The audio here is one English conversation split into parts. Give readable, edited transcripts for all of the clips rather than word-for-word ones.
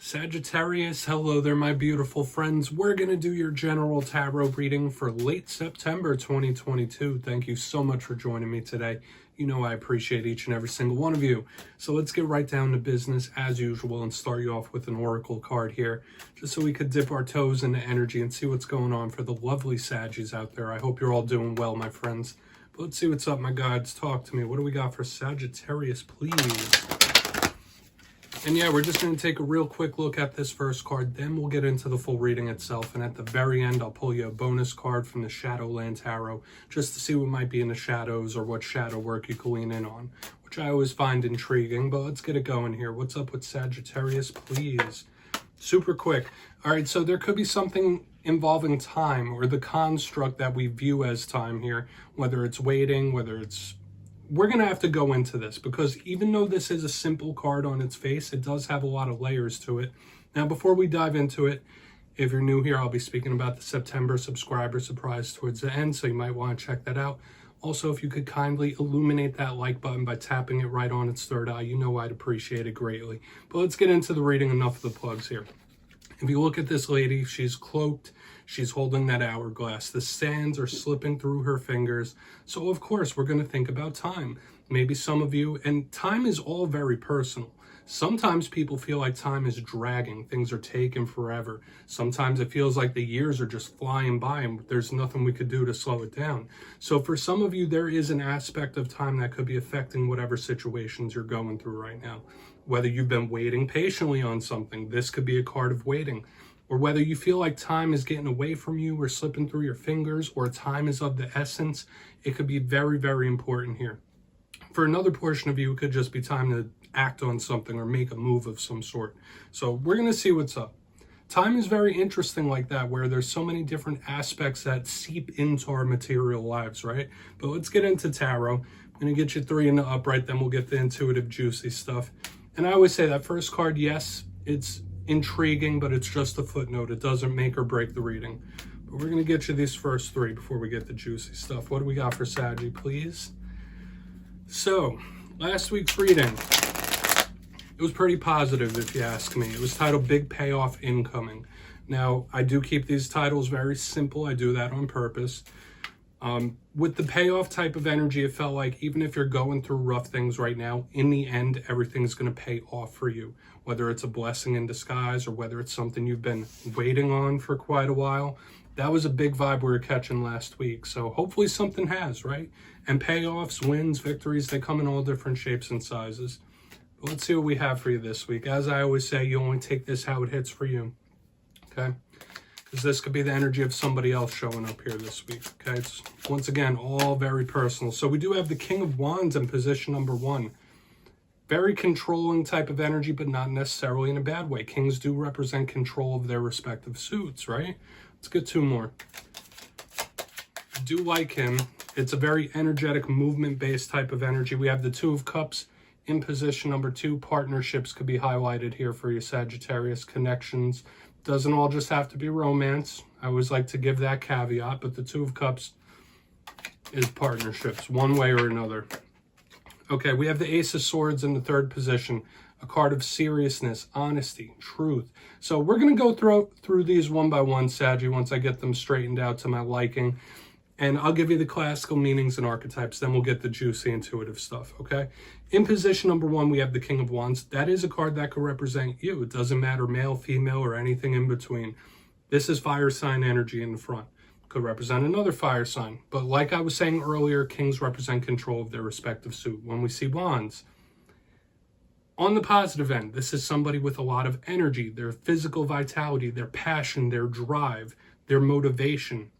Sagittarius, hello there, my beautiful friends. We're going to do your general tarot reading for late September 2022. Thank you so much for joining me today. You know I appreciate each and every single one of you. So let's get right down to business as usual and start you off with an oracle card here, just so we could dip our toes into energy and see what's going on for the lovely Saggies out there. I hope you're all doing well, my friends. But let's see what's up, my gods. Talk to me. What do we got for Sagittarius, please? And yeah, we're just going to take a real quick look at this first card, then we'll get into the full reading itself. And at the very end, I'll pull you a bonus card from the Shadowland Tarot, just to see what might be in the shadows or what shadow work you can lean in on, which I always find intriguing. But let's get it going here. What's up with Sagittarius, please? Super quick. All right, so there could be something involving time or the construct that we view as time here, whether it's waiting, whether it's... We're going to have to go into this because even though this is a simple card on its face, it does have a lot of layers to it. Now, before we dive into it, if you're new here, I'll be speaking about the September subscriber surprise towards the end, so you might want to check that out. Also, if you could kindly illuminate that like button by tapping it right on its third eye, you know I'd appreciate it greatly. But let's get into the reading. Enough of the plugs here. If you look at this lady, she's cloaked. She's holding that hourglass. The sands are slipping through her fingers. So, of course, we're going to think about time. Maybe some of you, and time is all very personal. Sometimes people feel like time is dragging. Things are taking forever. Sometimes it feels like the years are just flying by and there's nothing we could do to slow it down. So for some of you, there is an aspect of time that could be affecting whatever situations you're going through right now. Whether you've been waiting patiently on something, this could be a card of waiting. Or whether you feel like time is getting away from you or slipping through your fingers, or time is of the essence, it could be very, very important here. For another portion of you, it could just be time to act on something or make a move of some sort. So we're going to see what's up. Time is very interesting like that, where there's so many different aspects that seep into our material lives, right? But let's get into tarot. I'm going to get you 3 in the upright, then we'll get the intuitive, juicy stuff. And I always say that first card, yes, it's intriguing, but it's just a footnote. It doesn't make or break the reading. But we're going to get you these first 3 before we get the juicy stuff. What do we got for Saggy, please? So, last week's reading, it was pretty positive if you ask me. It was titled Big Payoff Incoming. Now, I do keep these titles very simple. I do that on purpose. With the payoff type of energy, it felt like even if you're going through rough things right now, in the end, everything's going to pay off for you. Whether it's a blessing in disguise or whether it's something you've been waiting on for quite a while. That was a big vibe we were catching last week. So hopefully something has, right? And payoffs, wins, victories, they come in all different shapes and sizes. But let's see what we have for you this week. As I always say, you only take this how it hits for you. Okay? Because this could be the energy of somebody else showing up here this week. Okay? It's, once again, all very personal. So we do have the King of Wands in position number 1. Very controlling type of energy, but not necessarily in a bad way. Kings do represent control of their respective suits, right? Let's get 2 more. I do like him. It's a very energetic, movement-based type of energy. We have the 2 of Cups in position number 2. Partnerships could be highlighted here for your Sagittarius. Connections. Doesn't all just have to be romance. I always like to give that caveat, but the 2 of Cups is partnerships, one way or another. Okay, we have the Ace of Swords in the 3rd position, a card of seriousness, honesty, truth. So we're going to go through these one by one, Saggy, once I get them straightened out to my liking. And I'll give you the classical meanings and archetypes, then we'll get the juicy intuitive stuff, okay? In position number 1, we have the King of Wands. That is a card that could represent you. It doesn't matter male, female, or anything in between. This is fire sign energy in the front. Could represent another fire sign. But like I was saying earlier, kings represent control of their respective suit. When we see wands, on the positive end, this is somebody with a lot of energy, their physical vitality, their passion, their drive, their motivation.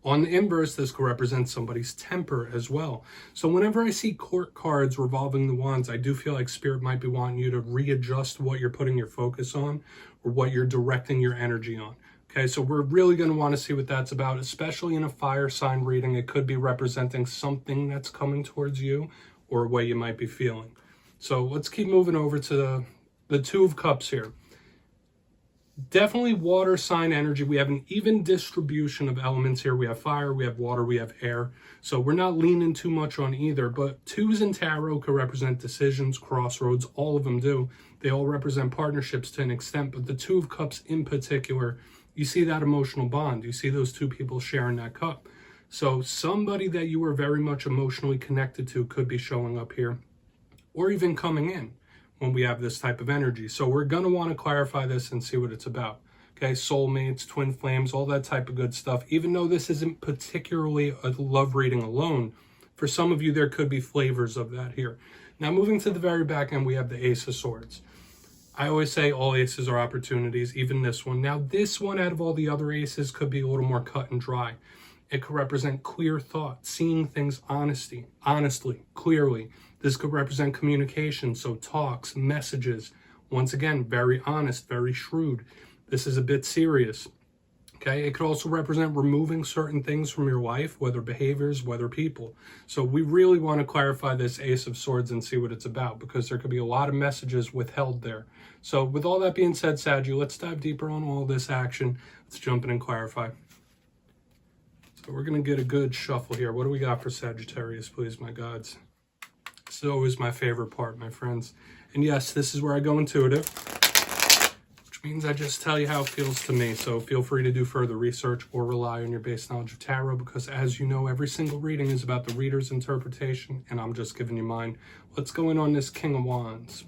On the inverse, this could represent somebody's temper as well. So whenever I see court cards revolving the wands, I do feel like Spirit might be wanting you to readjust what you're putting your focus on or what you're directing your energy on. Okay, so we're really going to want to see what that's about, especially in a fire sign reading. It could be representing something that's coming towards you or a way you might be feeling. So let's keep moving over to the 2 of Cups here. definitely water sign energy. We have an even distribution of elements here. We have fire, we have water, we have air. So we're not leaning too much on either, but twos in tarot could represent decisions, crossroads, all of them do. They all represent partnerships to an extent, but the Two of Cups in particular, you see that emotional bond. You see those two people sharing that cup. So somebody that you are very much emotionally connected to could be showing up here, or even coming in when we have this type of energy. So we're going to want to clarify this and see what it's about. Okay, soulmates, twin flames, all that type of good stuff. Even though this isn't particularly a love reading alone, for some of you there could be flavors of that here. Now moving to the very back end, we have the Ace of Swords. I always say all aces are opportunities, even this one. Now this one out of all the other aces could be a little more cut and dry. It could represent clear thought, seeing things honestly, clearly. This could represent communication, so talks, messages. Once again, very honest, very shrewd. This is a bit serious. Okay, it could also represent removing certain things from your life, whether behaviors, whether people. So we really want to clarify this Ace of Swords and see what it's about, because there could be a lot of messages withheld there. So with all that being said, Saggy, let's dive deeper on all this action. Let's jump in and clarify. So we're going to get a good shuffle here. What do we got for Sagittarius, please, my gods? This is always my favorite part, my friends. And yes, this is where I go intuitive, which means I just tell you how it feels to me. So feel free to do further research or rely on your base knowledge of tarot, because as you know, every single reading is about the reader's interpretation, and I'm just giving you mine. Let's go in on this King of Wands.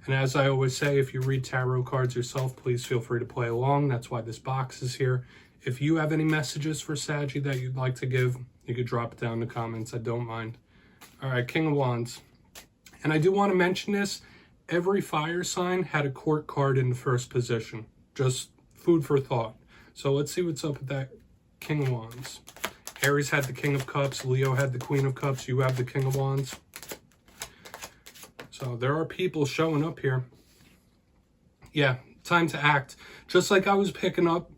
And as I always say, if you read tarot cards yourself, please feel free to play along. That's why this box is here. If you have any messages for Saggy that you'd like to give, you could drop it down in the comments. I don't mind. All right, King of Wands. And I do want to mention this. Every fire sign had a court card in the first position. Just food for thought. So let's see what's up with that King of Wands. Aries had the King of Cups. Leo had the Queen of Cups. You have the King of Wands. So there are people showing up here. Yeah, time to act. Just like I was picking up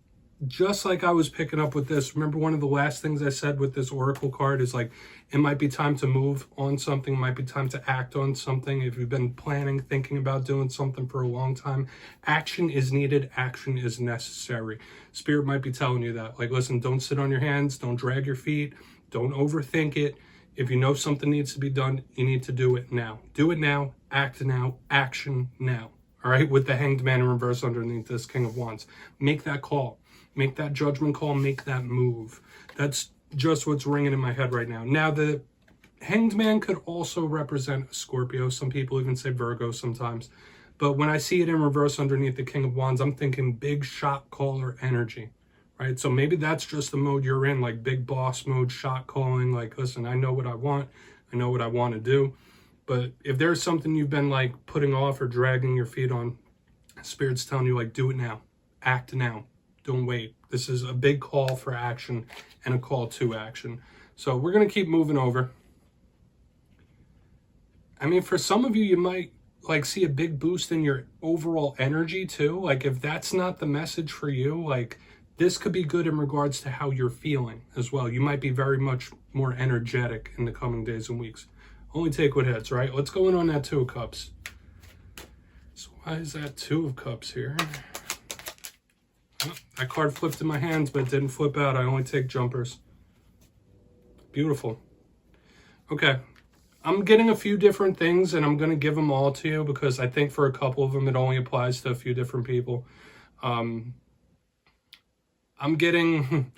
with this. Remember, one of the last things I said with this Oracle card is like, it might be time to move on something. It might be time to act on something. If you've been planning, thinking about doing something for a long time, action is needed. Action is necessary. Spirit might be telling you that. Like, listen, don't sit on your hands. Don't drag your feet. Don't overthink it. If you know something needs to be done, you need to do it now. Do it now. Act now. Action now. All right? With the Hanged Man in reverse underneath this King of Wands. Make that call. Make that judgment call. Make that move. That's just what's ringing in my head right now. Now, the Hanged Man could also represent a Scorpio. Some people even say Virgo sometimes. But when I see it in reverse underneath the King of Wands, I'm thinking big shot caller energy, right? So maybe that's just the mode you're in, like big boss mode, shot calling. Like, listen, I know what I want. I know what I want to do. But if there's something you've been like putting off or dragging your feet on, Spirit's telling you, like, do it now. Act now. Don't wait. This is a big call for action and a call to action. So we're going to keep moving over. I mean, for some of you, you might like see a big boost in your overall energy too. Like, if that's not the message for you, like, this could be good in regards to how you're feeling as well. You might be very much more energetic in the coming days and weeks. Only take what hits, right? Let's go in on that Two of Cups. So why is that Two of Cups here? Oh, that card flipped in my hands, but it didn't flip out. I only take jumpers. Beautiful. Okay. I'm getting a few different things, and I'm going to give them all to you because I think for a couple of them, it only applies to a few different people. I'm getting...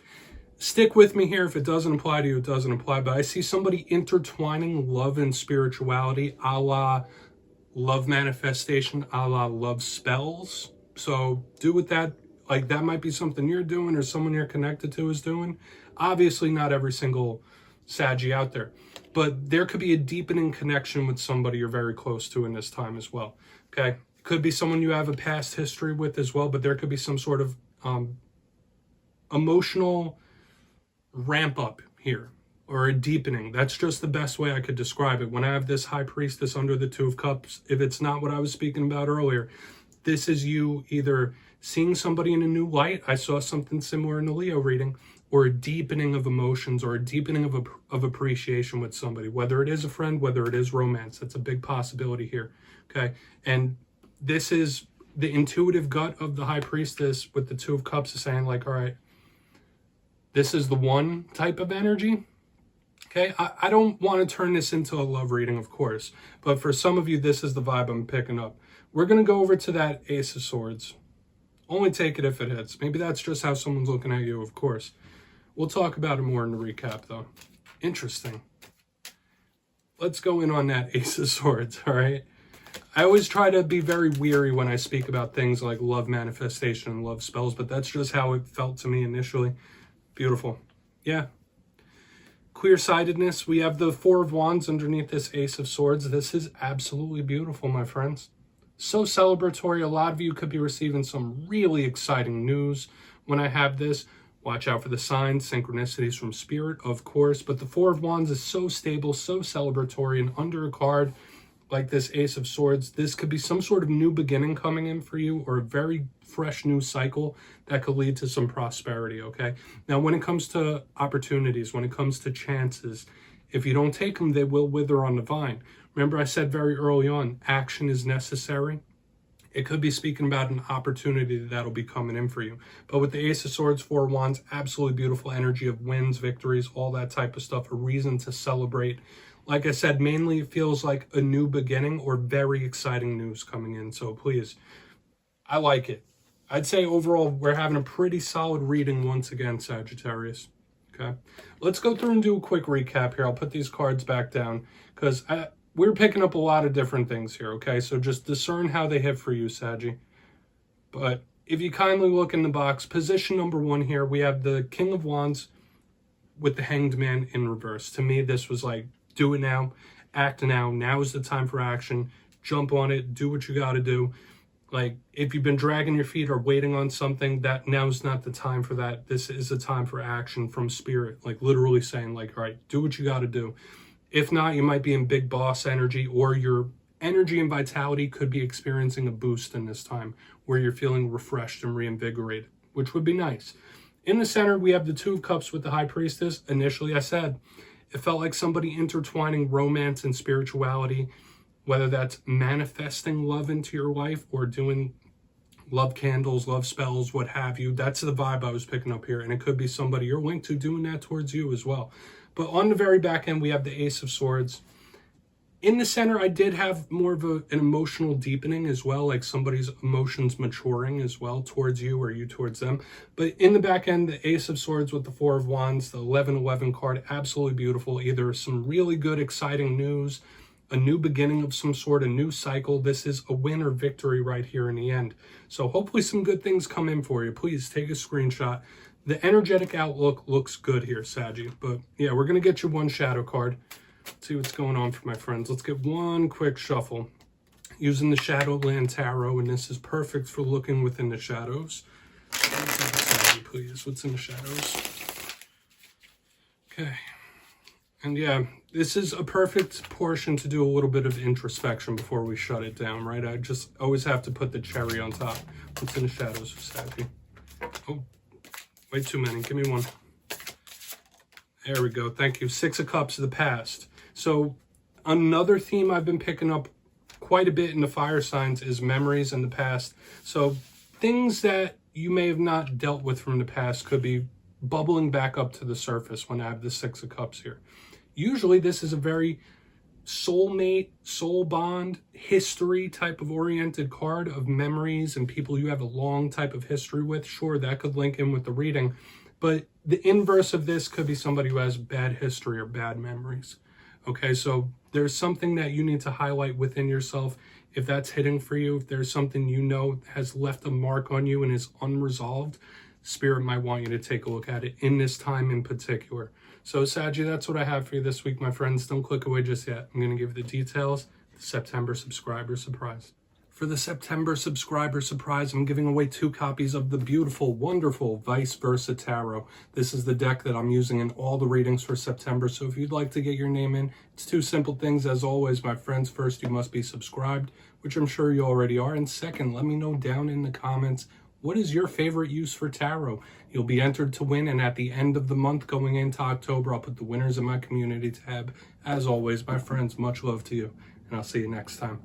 Stick with me here. If it doesn't apply to you, it doesn't apply. But I see somebody intertwining love and spirituality, a la love manifestation, a la love spells. So do with that. Like, that might be something you're doing or someone you're connected to is doing. Obviously, not every single Saggy out there. But there could be a deepening connection with somebody you're very close to in this time as well. Okay? It could be someone you have a past history with as well, but there could be some sort of emotional ramp up here, or a deepening. That's just the best way I could describe it. When I have this High Priestess under the Two of Cups, if it's not what I was speaking about earlier, this is you either seeing somebody in a new light. I saw something similar in the Leo reading, or a deepening of emotions, or a deepening of appreciation with somebody, whether it is a friend, whether it is romance. That's a big possibility here. Okay. And this is the intuitive gut of the High Priestess with the Two of Cups is saying like, all right, this is the one type of energy. Okay, I don't want to turn this into a love reading, of course, but for some of you, this is the vibe I'm picking up. We're going to go over to that Ace of Swords. Only take it if it hits. Maybe that's just how someone's looking at you, of course. We'll talk about it more in the recap, though. Interesting. Let's go in on that Ace of Swords, all right? I always try to be very weary when I speak about things like love manifestation and love spells, but that's just how it felt to me initially. Beautiful. Yeah. Clear-sightedness. We have the Four of Wands underneath this Ace of Swords. This is absolutely beautiful, my friends. So celebratory. A lot of you could be receiving some really exciting news when I have this. Watch out for the signs, synchronicities from spirit, of course. But the Four of Wands is so stable, so celebratory, and under a card like this Ace of Swords, this could be some sort of new beginning coming in for you, or a very fresh new cycle that could lead to some prosperity, okay? Now, when it comes to opportunities, when it comes to chances, if you don't take them, they will wither on the vine. Remember, I said very early on, action is necessary. It could be speaking about an opportunity that'll be coming in for you. But with the Ace of Swords, Four of Wands, absolutely beautiful energy of wins, victories, all that type of stuff, a reason to celebrate. Like I said, mainly it feels like a new beginning or very exciting news coming in. So please, I like it. I'd say overall, we're having a pretty solid reading once again, Sagittarius. Okay, let's go through and do a quick recap here. I'll put these cards back down because we're picking up a lot of different things here, okay? So just discern how they hit for you, Saggy. But if you kindly look in the box, position number 1 here, we have the King of Wands with the Hanged Man in reverse. To me, this was like, do it now, act now. Now is the time for action. Jump on it, do what you got to do. Like, if you've been dragging your feet or waiting on something, that now's not the time for that. This is a time for action from spirit, like literally saying like, all right, do what you got to do. If not, you might be in big boss energy, or your energy and vitality could be experiencing a boost in this time where you're feeling refreshed and reinvigorated, which would be nice. In the center, we have the Two of Cups with the High Priestess. Initially, I said, it felt like somebody intertwining romance and spirituality, whether that's manifesting love into your life or doing love candles, love spells, what have you. That's the vibe I was picking up here. And it could be somebody you're linked to doing that towards you as well. But on the very back end, we have the Ace of Swords. In the center, I did have more of an emotional deepening as well, like somebody's emotions maturing as well towards you or you towards them. But in the back end, the Ace of Swords with the Four of Wands, the 11-11 card, absolutely beautiful. Either some really good, exciting news, a new beginning of some sort, a new cycle. This is a win or victory right here in the end. So hopefully some good things come in for you. Please take a screenshot. The energetic outlook looks good here, Saggy. But yeah, we're going to get you one shadow card. See what's going on for my friends. Let's get one quick shuffle using the Shadowland Tarot, and this is perfect for looking within the shadows. Saggy, please. What's in the shadows? Okay. And yeah, this is a perfect portion to do a little bit of introspection before we shut it down, right? I just always have to put the cherry on top. What's in the shadows for Saggy? Oh, way too many. Give me one. There we go. Thank you. Six of Cups of the past. So another theme I've been picking up quite a bit in the fire signs is memories in the past. So things that you may have not dealt with from the past could be bubbling back up to the surface when I have the Six of Cups here. Usually this is a very soulmate, soul bond, history type of oriented card of memories and people you have a long type of history with. Sure, that could link in with the reading, but the inverse of this could be somebody who has bad history or bad memories. Okay, so there's something that you need to highlight within yourself. If that's hitting for you, if there's something you know has left a mark on you and is unresolved, Spirit might want you to take a look at it in this time in particular. So, Saggy, that's what I have for you this week, my friends. Don't click away just yet. I'm going to give you the details. The September subscriber surprise. For the September subscriber surprise, I'm giving away 2 copies of the beautiful, wonderful Vice Versa Tarot. This is the deck that I'm using in all the readings for September. So if you'd like to get your name in, it's 2 simple things. As always, my friends, first, you must be subscribed, which I'm sure you already are. And second, let me know down in the comments, what is your favorite use for tarot? You'll be entered to win. And at the end of the month going into October, I'll put the winners in my community tab. As always, my friends, much love to you. And I'll see you next time.